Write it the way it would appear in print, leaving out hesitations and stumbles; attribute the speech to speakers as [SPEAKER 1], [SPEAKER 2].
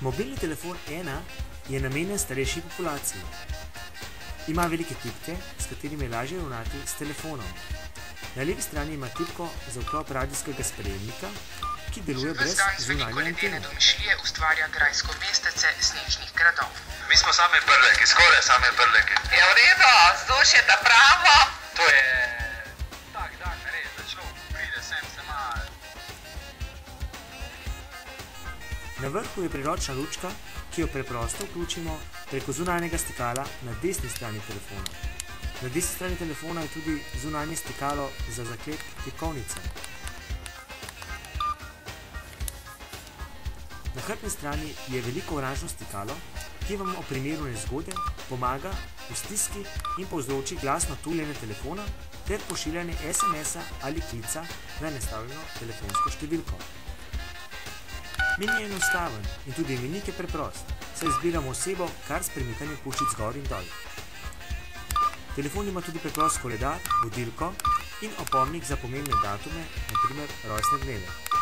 [SPEAKER 1] Mobilni telefon 1 je namenjen starejši populaciji. Ima velike tipke, s katerimi je lažje ravnati s telefonom. Na levi strani ima tipko za vklop radijskega sprejemnika, ki deluje brez zunanje antene.
[SPEAKER 2] Domišljije ustvarja grajsko mestece snežnih gradov.
[SPEAKER 3] Mi smo same prleki, skoraj same prleki.
[SPEAKER 2] Je v redu, vzdušje ta pravo.
[SPEAKER 3] To je tak dan, res, da človek pride sem se malo.
[SPEAKER 1] Na vrhu je priročna lučka, ki jo preprosto vključimo preko zunanjega stikala na desni strani telefona. Na desni strani telefona je tudi zunanje stikalo za zaklep tipkovnice. Na hrbtni strani je veliko oranžno stikalo, ki vam v primeru nezgode pomaga v stiski in povzroči glasno tuljenje telefona ter pošiljanje SMS-a ali klica na nastavljeno telefonsko številko. Meni je enostaven in tudi imenik je preprost, saj izbiramo osebo kar s premikanjem puščic gor in dol. Telefon ima tudi preprost koledar, budilko in opomnik za pomembne datume, na primer rojstne dneve.